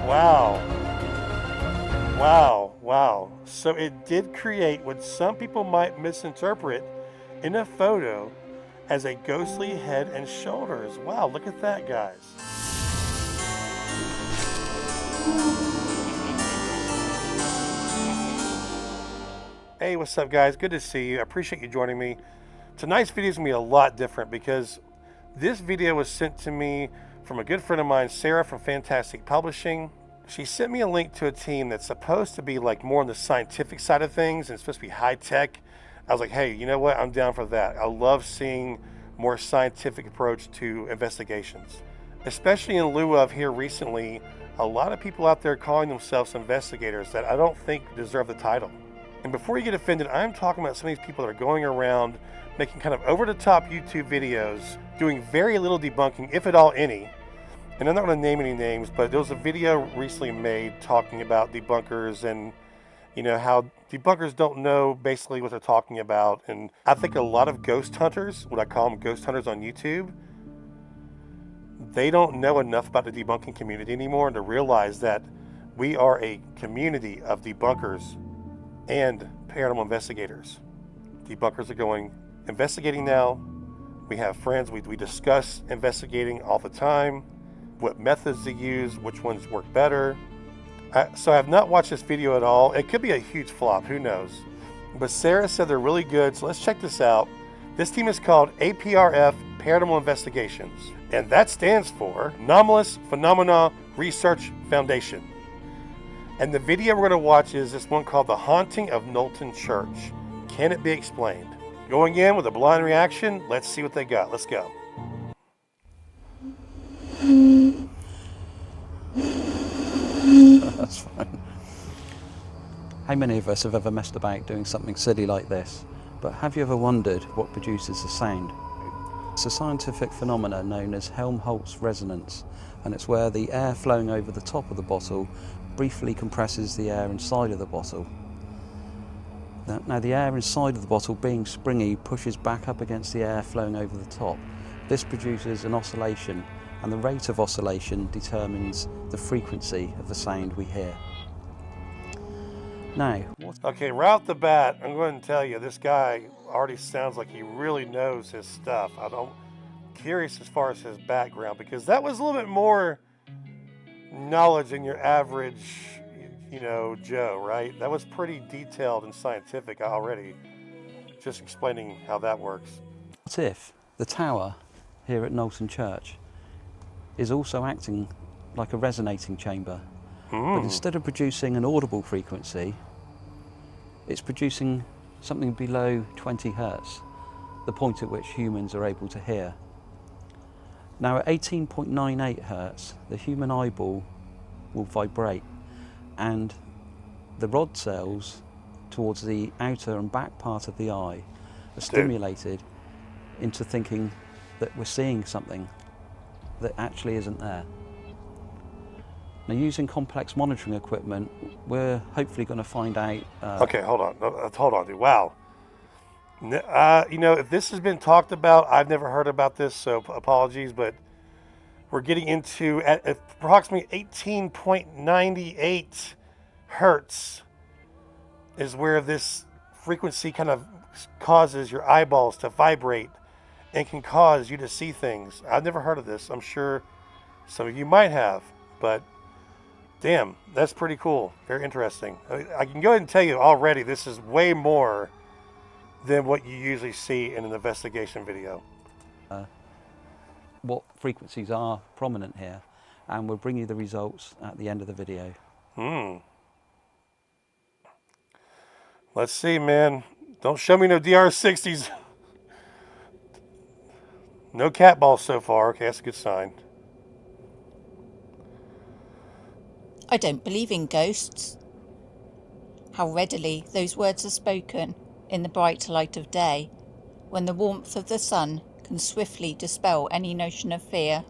Wow. Wow. Wow. So it did create what some people might misinterpret in a photo as a ghostly head and shoulders. Wow, look at that, guys. Hey, what's up, guys? Good to see you. I appreciate you joining me. Tonight's video is going to be a lot different because this video was sent to me from a good friend of mine, Sarah from Fantastic Publishing. She sent me a link to a team that's supposed to be like more on the scientific side of things and it's supposed to be high tech. I was like, hey, you know what? I'm down for that. I love seeing more scientific approach to investigations, especially in lieu of here recently, a lot of people out there calling themselves investigators that I don't think deserve the title. And before you get offended, I'm talking about some of these people that are going around making kind of over-the-top YouTube videos, doing very little debunking, if at all any. And I'm not going to name any names, but there was a video recently made talking about debunkers and, you know, how debunkers don't know basically what they're talking about. And I think a lot of ghost hunters, what I call them ghost hunters on YouTube, they don't know enough about the debunking community anymore to realize that we are a community of debunkers and paranormal investigators. Debunkers are going investigating now. We have friends, we discuss investigating all the time, what methods to use, which ones work better. So I have not watched this video at all. It could be a huge flop, who knows? But Sarah said they're really good, so let's check this out. This team is called APRF Paranormal Investigations, and that stands for Anomalous Phenomena Research Foundation. And the video we're going to watch is this one called The Haunting of Knowlton Church. Can it be explained? Going in with a blind reaction, let's see what they got. Let's go. That's fine. How many of us have ever messed about doing something silly like this? But have you ever wondered what produces the sound? It's a scientific phenomenon known as Helmholtz resonance, and it's where the air flowing over the top of the bottle briefly compresses the air inside of the bottle. Now the air inside of the bottle, being springy, pushes back up against the air flowing over the top. This produces an oscillation, and the rate of oscillation determines the frequency of the sound we hear. Now, Okay, right off the bat, I'm going to tell you, this guy already sounds like he really knows his stuff. I'm curious as far as his background, because that was a little bit more knowledge than your average, you know, Joe, right? That was pretty detailed and scientific already, just explaining how that works. what if the tower here at Knowlton Church is also acting like a resonating chamber, but instead of producing an audible frequency, it's producing something below 20 hertz, the point at which humans are able to hear. Now at 18.98 hertz, the human eyeball will vibrate, and the rod cells towards the outer and back part of the eye are stimulated into thinking that we're seeing something that actually isn't there. Now, using complex monitoring equipment, we're hopefully going to find out... Okay, hold on, dude. Wow. You know, if this has been talked about, I've never heard about this, so apologies, but we're getting into at approximately 18.98 hertz is where this frequency kind of causes your eyeballs to vibrate and can cause you to see things. I've never heard of this. I'm sure some of you might have, but damn, that's pretty cool. Very interesting. I can go ahead and tell you already, this is way more than what you usually see in an investigation video. What frequencies are prominent here, and we'll bring you the results at the end of the video. Let's see, man. Don't show me no DR60s. No cat balls so far. Okay, that's a good sign. I don't believe in ghosts. How readily those words are spoken in the bright light of day, when the warmth of the sun can swiftly dispel any notion of fear.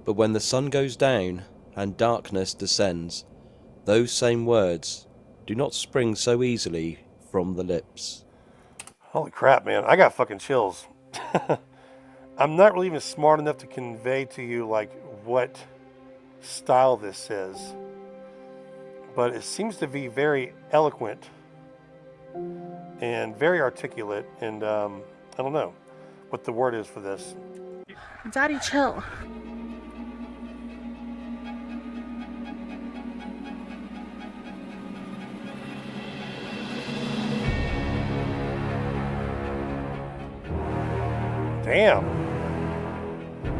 But when the sun goes down and darkness descends, those same words do not spring so easily from the lips. Holy crap, man. I got fucking chills. I'm not really even smart enough to convey to you, like, what style this is, but it seems to be very eloquent and very articulate, and I don't know what the word is for this. Daddy, chill. Damn.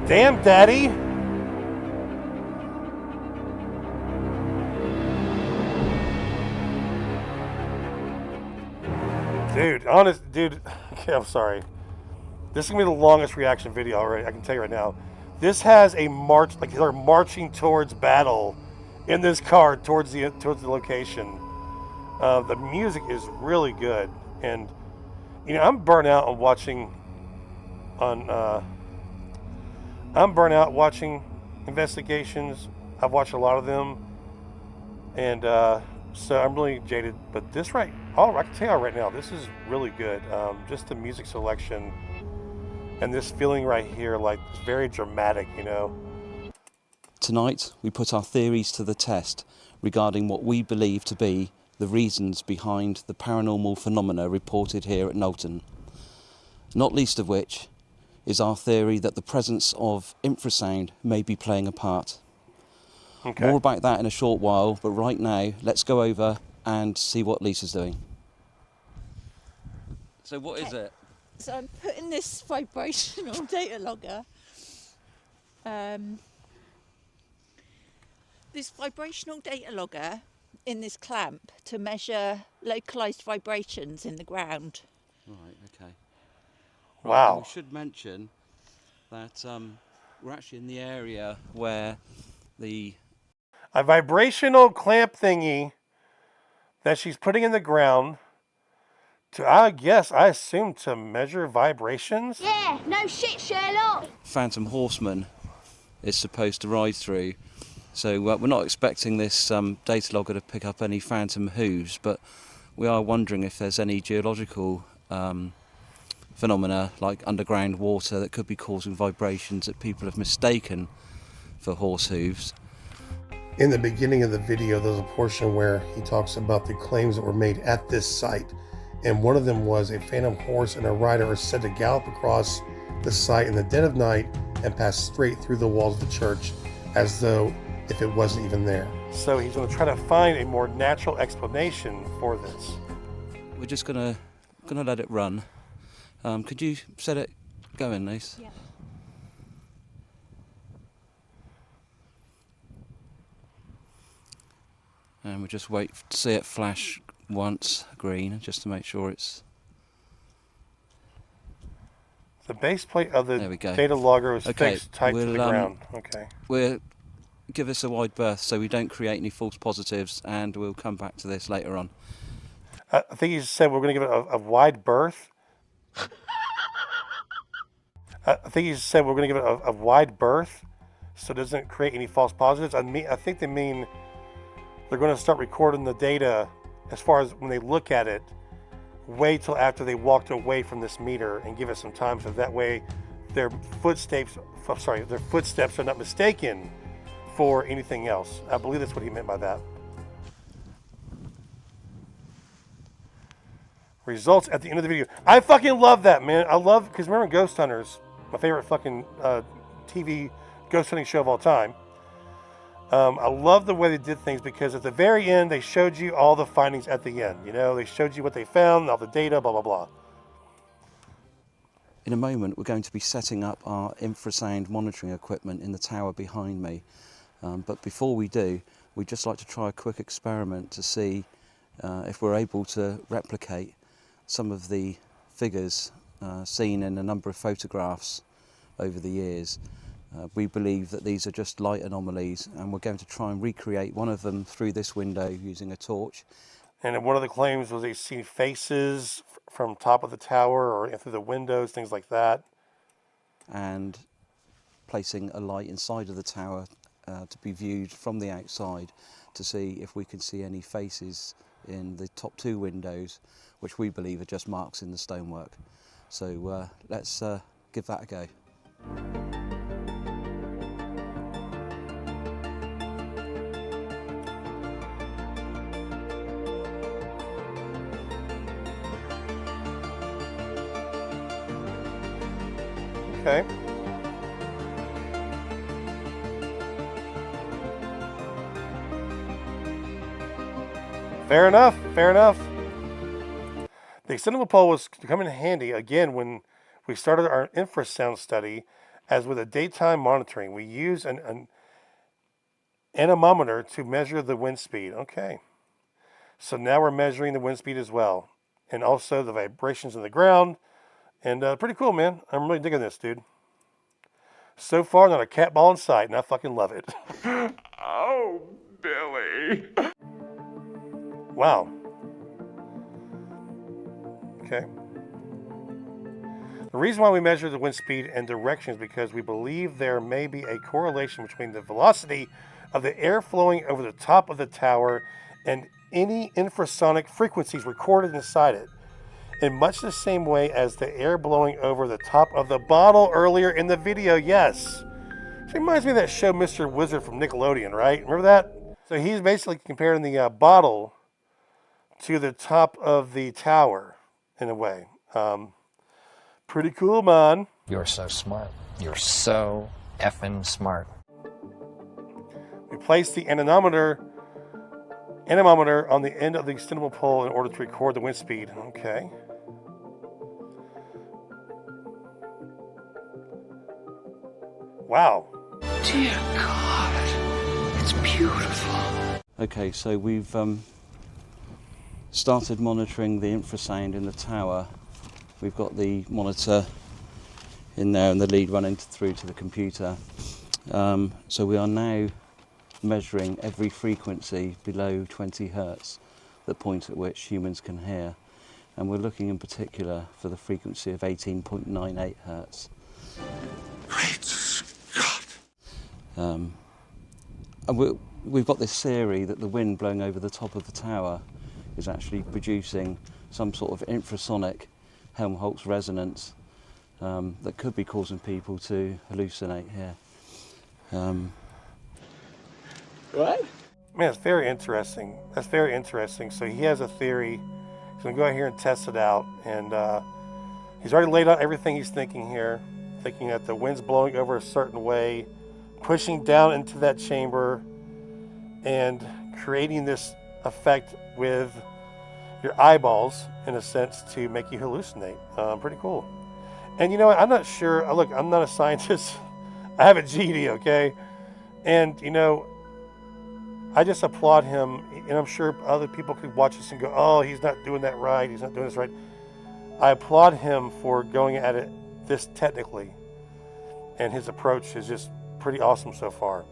Damn, Daddy. Dude, honest, dude, okay, I'm sorry. This is gonna be the longest reaction video already, I can tell you right now. This has a march, like they're marching towards battle in this car towards the location. The music is really good, and you know, I'm burnt out watching investigations. I've watched a lot of them, and so I'm really jaded. But this I can tell you right now, this is really good. Just the music selection and this feeling right here, like it's very dramatic, you know. Tonight, we put our theories to the test regarding what we believe to be the reasons behind the paranormal phenomena reported here at Knowlton. Not least of which is our theory that the presence of infrasound may be playing a part. Okay. More about that in a short while, but right now, let's go over and see what Lisa's doing. So what is it? So I'm putting this vibrational data logger, in this clamp to measure localised vibrations in the ground. Right, okay. Wow. And we should mention that we're actually in the area where a vibrational clamp thingy that she's putting in the ground to, I assume, to measure vibrations? Yeah, no shit, Sherlock. phantom horseman is supposed to ride through. So we're not expecting this data logger to pick up any phantom hooves, but we are wondering if there's any geological phenomena like underground water that could be causing vibrations that people have mistaken for horse hooves. In the beginning of the video, there's a portion where he talks about the claims that were made at this site. And one of them was a phantom horse and a rider are said to gallop across the site in the dead of night and pass straight through the walls of the church as though if it wasn't even there. So he's going to try to find a more natural explanation for this. We're just gonna let it run. Could you set it going, Lise? Yeah. And we'll just wait to see it flash once green, just to make sure it's... The base plate of the There we go. data logger is Okay, fixed tight to the ground. Okay. We'll give this a wide berth so we don't create any false positives, and we'll come back to this later on. I think he said we're going to give it a wide berth. I think he said we're going to give it a wide berth so it doesn't create any false positives. I think they mean they're going to start recording the data as far as when they look at it, wait till after they walked away from this meter and give it some time, so that way their footsteps are not mistaken for anything else. I believe that's what he meant by that. Results at the end of the video. I fucking love that, man. I love, because remember Ghost Hunters, my favorite fucking TV ghost hunting show of all time. I love the way they did things, because at the very end they showed you all the findings at the end. You know, they showed you what they found, all the data, blah, blah, blah. In a moment, we're going to be setting up our infrasound monitoring equipment in the tower behind me. But before we do, we'd just like to try a quick experiment to see if we're able to replicate some of the figures seen in a number of photographs over the years. We believe that these are just light anomalies, and we're going to try and recreate one of them through this window using a torch. And one of the claims was they see faces from top of the tower or through the windows, things like that. And placing a light inside of the tower to be viewed from the outside to see if we can see any faces in the top two windows, which we believe are just marks in the stonework. So let's give that a go. Okay. Fair enough, fair enough. The extendable pole was to come in handy again when we started our infrasound study. As with the daytime monitoring, we use an anemometer to measure the wind speed. Okay. So now we're measuring the wind speed as well. And also the vibrations in the ground. And pretty cool, man. I'm really digging this, dude. So far, not a cat ball in sight, and I fucking love it. Oh, Billy. Wow. Okay. The reason why we measure the wind speed and direction is because we believe there may be a correlation between the velocity of the air flowing over the top of the tower and any infrasonic frequencies recorded inside it, in much the same way as the air blowing over the top of the bottle earlier in the video. Yes. It reminds me of that show Mr. Wizard from Nickelodeon, right? Remember that? So he's basically comparing the bottle to the top of the tower in a way. Pretty cool, man. You're so smart. You're so effing smart. We place the anemometer on the end of the extendable pole in order to record the wind speed. Okay. Wow. Dear God, it's beautiful. Okay, so we've started monitoring the infrasound in the tower. We've got the monitor in there and the lead running through to the computer. So we are now measuring every frequency below 20 hertz, the point at which humans can hear. And we're looking in particular for the frequency of 18.98 hertz. Great Scott. And we've got this theory that the wind blowing over the top of the tower is actually producing some sort of infrasonic Helmholtz resonance that could be causing people to hallucinate here. What? Man, it's very interesting. That's very interesting. So he has a theory. He's going to go out here and test it out. And he's already laid out everything he's thinking here. Thinking that the wind's blowing over a certain way, pushing down into that chamber, and creating this effect with your eyeballs, in a sense, to make you hallucinate. Pretty cool. And you know what? I'm not sure. Look, I'm not a scientist. I have a GED, okay? And, you know, I just applaud him. And I'm sure other people could watch this and go, oh, he's not doing that right. He's not doing this right. I applaud him for going at it this technically. And his approach is just pretty awesome so far.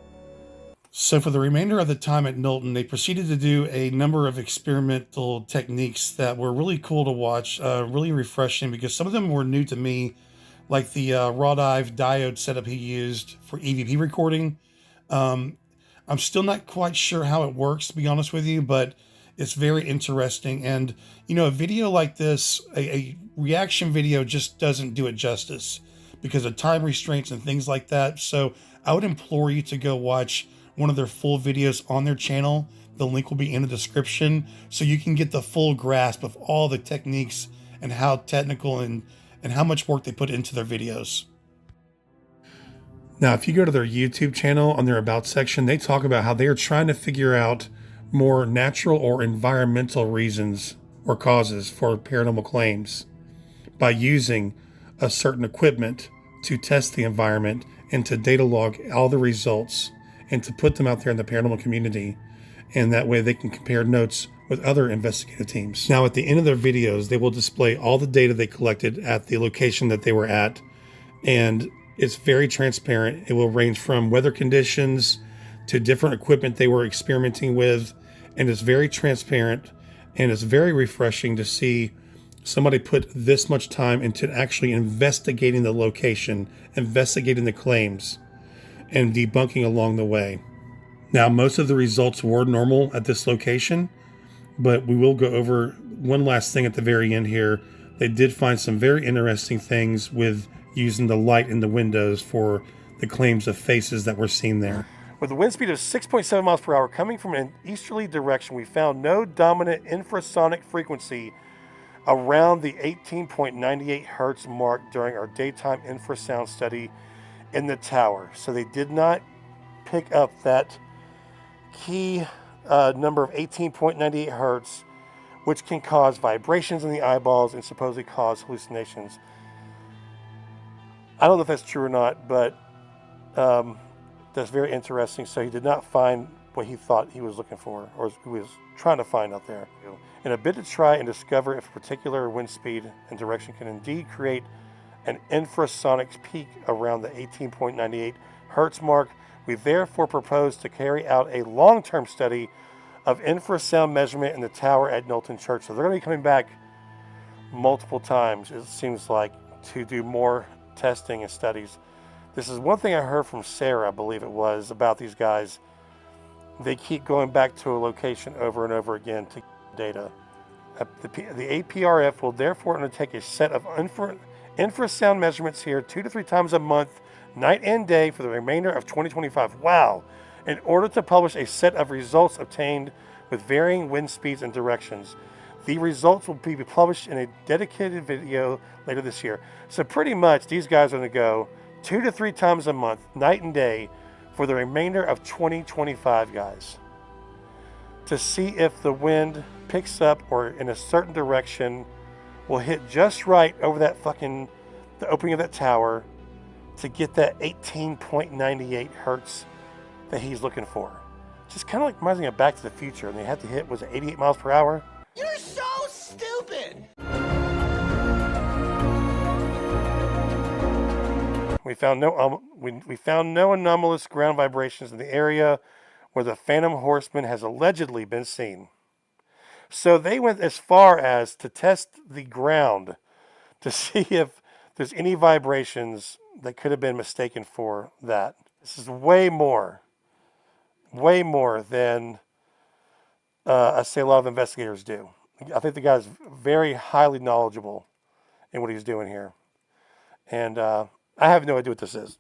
So for the remainder of the time at Knowlton, they proceeded to do a number of experimental techniques that were really cool to watch, really refreshing, because some of them were new to me, like the raw diode setup he used for EVP recording. I'm still not quite sure how it works, to be honest with you, but it's very interesting. And, you know, a video like this, a reaction video just doesn't do it justice because of time restraints and things like that. So I would implore you to go watch one of their full videos on their channel. The link will be in the description so you can get the full grasp of all the techniques and how technical and how much work they put into their videos. Now, if you go to their YouTube channel on their About section, they talk about how they are trying to figure out more natural or environmental reasons or causes for paranormal claims by using a certain equipment to test the environment and to data log all the results and to put them out there in the paranormal community. And that way they can compare notes with other investigative teams. Now, at the end of their videos, they will display all the data they collected at the location that they were at. And it's very transparent. It will range from weather conditions to different equipment they were experimenting with. And it's very transparent, and it's very refreshing to see somebody put this much time into actually investigating the location, investigating the claims, and debunking along the way. Now, most of the results were normal at this location, but we will go over one last thing at the very end here. They did find some very interesting things with using the light in the windows for the claims of faces that were seen there. With a wind speed of 6.7 miles per hour coming from an easterly direction, we found no dominant infrasonic frequency around the 18.98 hertz mark during our daytime infrasound study in the tower. So they did not pick up that key number of 18.98 hertz, which can cause vibrations in the eyeballs and supposedly cause hallucinations. I don't know if that's true or not, but that's very interesting. So he did not find what he thought he was looking for, or he was trying to find out there. In a bid to try and discover if a particular wind speed and direction can indeed create an infrasonic peak around the 18.98 hertz mark, we therefore propose to carry out a long-term study of infrasound measurement in the tower at Knowlton Church. So they're going to be coming back multiple times, it seems like, to do more testing and studies. This is one thing I heard from Sarah, I believe it was, about these guys. They keep going back to a location over and over again to get data. The APRF will therefore undertake a set of infrasound measurements here 2 to 3 times a month, night and day, for the remainder of 2025. Wow! In order to publish a set of results obtained with varying wind speeds and directions. The results will be published in a dedicated video later this year. So pretty much these guys are going to go 2 to 3 times a month, night and day, for the remainder of 2025, guys, to see if the wind picks up or in a certain direction will hit just right over that the opening of that tower to get that 18.98 hertz that he's looking for. Just kind of like reminds me of Back to the Future, and they had to hit, was it 88 miles per hour? You're so stupid! We found no anomalous ground vibrations in the area where the Phantom Horseman has allegedly been seen. So they went as far as to test the ground to see if there's any vibrations that could have been mistaken for that. This is way more than I say a lot of investigators do. I think the guy's very highly knowledgeable in what he's doing here. And I have no idea what this is.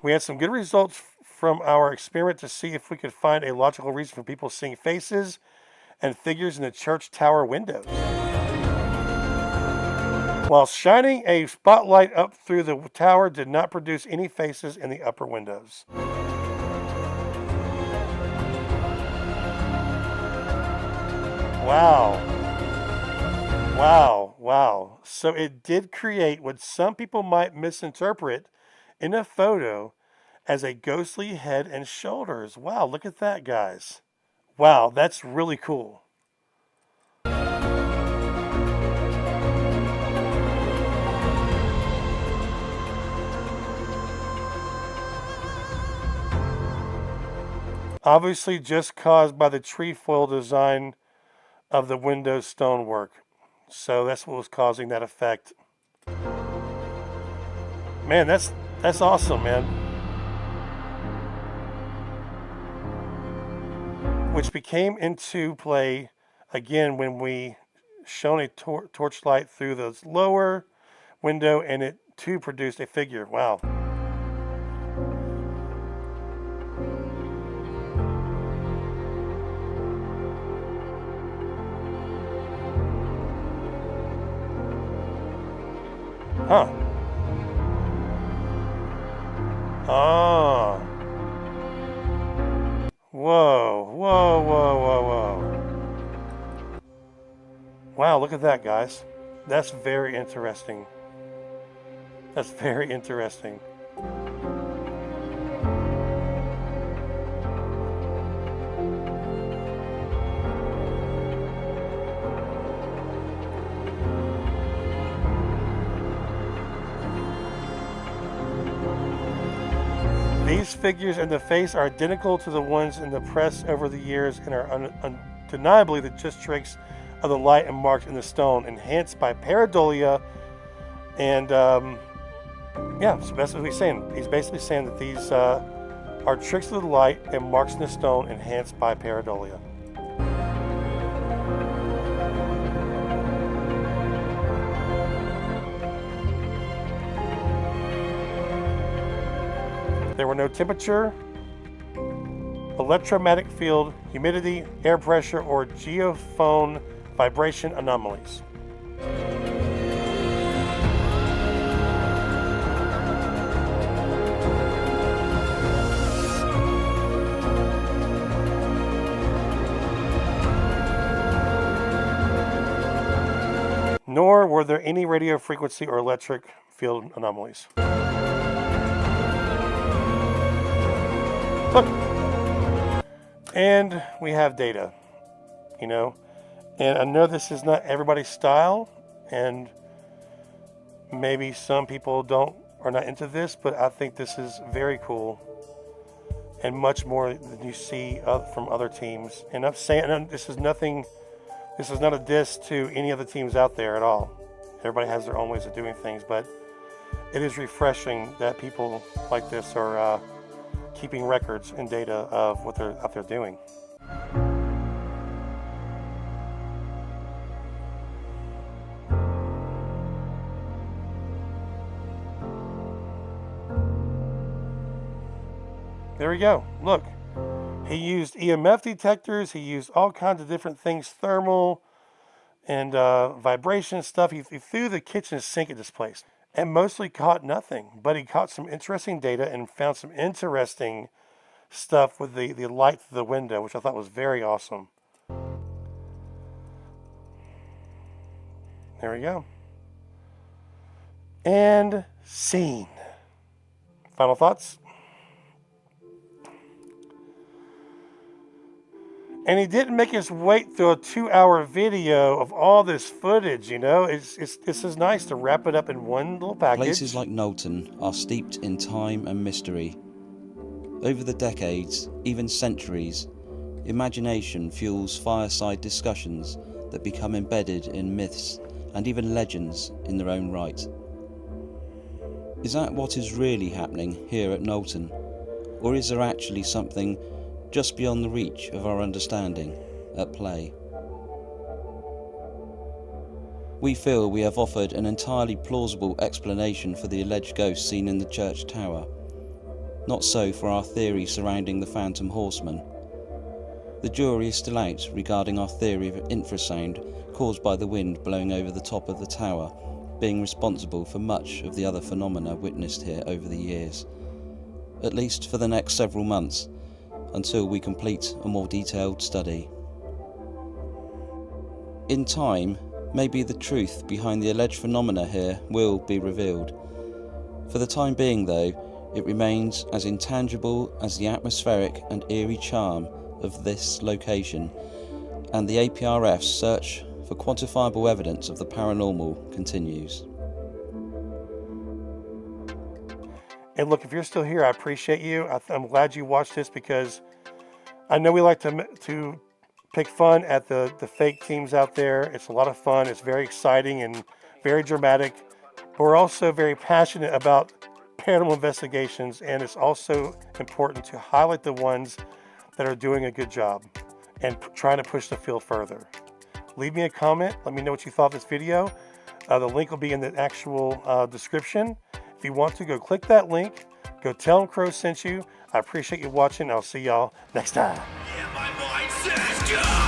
We had some good results from our experiment to see if we could find a logical reason for people seeing faces and figures in the church tower windows. While shining a spotlight up through the tower did not produce any faces in the upper windows. Wow. So it did create what some people might misinterpret in a photo as a ghostly head and shoulders. Wow, look at that, guys. Wow, that's really cool. Obviously just caused by the trefoil design of the window stonework. So that's what was causing that effect. Man, that's awesome, man. Which became into play again when we shone a torchlight through the lower window, and it too produced a figure. Wow. Huh. Ah. Whoa. Wow, look at that, guys. That's very interesting. That's very interesting. These figures in the face are identical to the ones in the press over the years and are undeniably the just tricks of the light and marks in the stone, enhanced by pareidolia. And yeah, so that's what he's saying. He's basically saying that these are tricks of the light and marks in the stone, enhanced by pareidolia. There were no temperature electromagnetic field, humidity, air pressure, or geophone vibration anomalies. Nor were there any radio frequency or electric field anomalies. Look, and we have data, you know, and I know this is not everybody's style, and maybe some people are not into this, but I think this is very cool and much more than you see from other teams. And I'm saying this is not a diss to any of the teams out there at all. Everybody has their own ways of doing things, but it is refreshing that people like this are keeping records and data of what they're out there doing. There we go. Look, he used EMF detectors. He used all kinds of different things, thermal and vibration stuff. He threw the kitchen sink at this place and mostly caught nothing, but he caught some interesting data and found some interesting stuff with the light through the window, which I thought was very awesome. There we go. And scene. Final thoughts? And he didn't make us wait through a 2-hour video of all this footage, you know? This is nice to wrap it up in one little package. Places like Knowlton are steeped in time and mystery. Over the decades, even centuries, imagination fuels fireside discussions that become embedded in myths and even legends in their own right. Is that what is really happening here at Knowlton? Or is there actually something just beyond the reach of our understanding at play? We feel we have offered an entirely plausible explanation for the alleged ghost seen in the church tower. Not so for our theory surrounding the phantom horseman. The jury is still out regarding our theory of infrasound caused by the wind blowing over the top of the tower being responsible for much of the other phenomena witnessed here over the years, at least for the next several months, until we complete a more detailed study. In time, maybe the truth behind the alleged phenomena here will be revealed. For the time being though, it remains as intangible as the atmospheric and eerie charm of this location, and the APRF's search for quantifiable evidence of the paranormal continues. And look, if you're still here, I appreciate you. I'm glad you watched this, because I know we like to pick fun at the fake teams out there. It's a lot of fun. It's very exciting and very dramatic. But we're also very passionate about paranormal investigations, and it's also important to highlight the ones that are doing a good job and trying to push the field further. Leave me a comment. Let me know what you thought of this video. The link will be in the actual description. If you want to, go click that link. Go tell them Crow sent you. I appreciate you watching. I'll see y'all next time. Yeah, my mind says go!